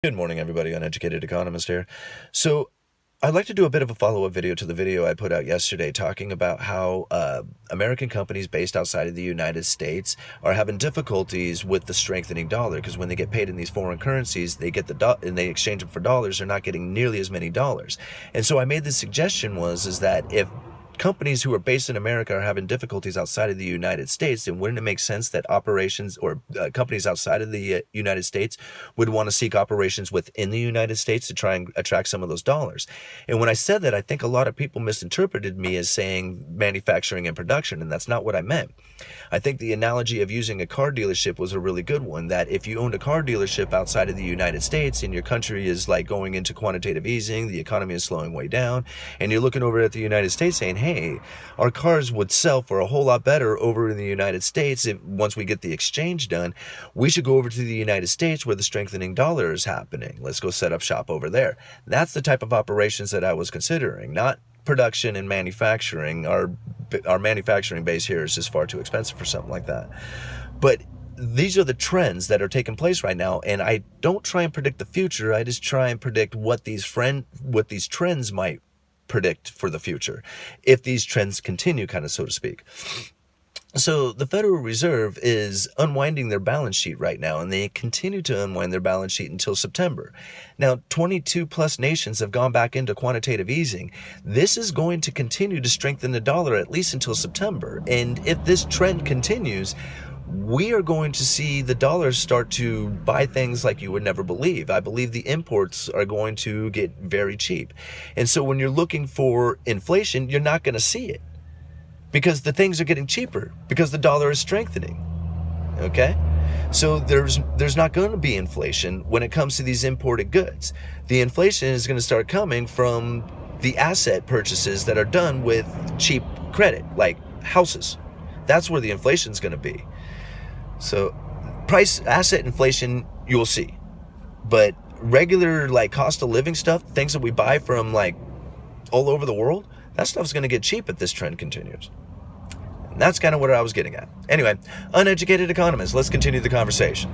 Good morning, everybody. Uneducated Economist here. So, I'd like to do a bit of a follow-up video to the video I put out yesterday talking about how American companies based outside of the United States are having difficulties with the strengthening dollar, because when they get paid in these foreign currencies, they get and they exchange them for dollars. They're not getting nearly as many dollars. And so I made the suggestion is that if companies who are based in America are having difficulties outside of the United States, then wouldn't it make sense that operations or companies outside of the United States would want to seek operations within the United States to try and attract some of those dollars? And when I said that, I think a lot of people misinterpreted me as saying manufacturing and production, and that's not what I meant. I think the analogy of using a car dealership was a really good one, that if you owned a car dealership outside of the United States and your country is like going into quantitative easing, the economy is slowing way down, and you're looking over at the United States saying, hey, our cars would sell for a whole lot better over in the United States once we get the exchange done. We should go over to the United States where the strengthening dollar is happening. Let's go set up shop over there. That's the type of operations that I was considering, not production and manufacturing. Our manufacturing base here is just far too expensive for something like that. But these are the trends that are taking place right now, and I don't try and predict the future. I just try and predict what these trends might predict for the future, if these trends continue, kind of, so to speak. So the Federal Reserve is unwinding their balance sheet right now, and they continue to unwind their balance sheet until September. Now, 22 plus nations have gone back into quantitative easing. This is going to continue to strengthen the dollar at least until September. And if this trend continues, we are going to see the dollar start to buy things like you would never believe. I believe the imports are going to get very cheap. And so when you're looking for inflation, you're not going to see it, because the things are getting cheaper, because the dollar is strengthening. Okay? So there's not going to be inflation when it comes to these imported goods. The inflation is going to start coming from the asset purchases that are done with cheap credit, like houses. That's where the inflation is going to be. So asset inflation, you'll see. But regular like cost of living stuff, things that we buy from like all over the world, that stuff's going to get cheap if this trend continues. And that's kind of what I was getting at. Anyway, uneducated economists, let's continue the conversation.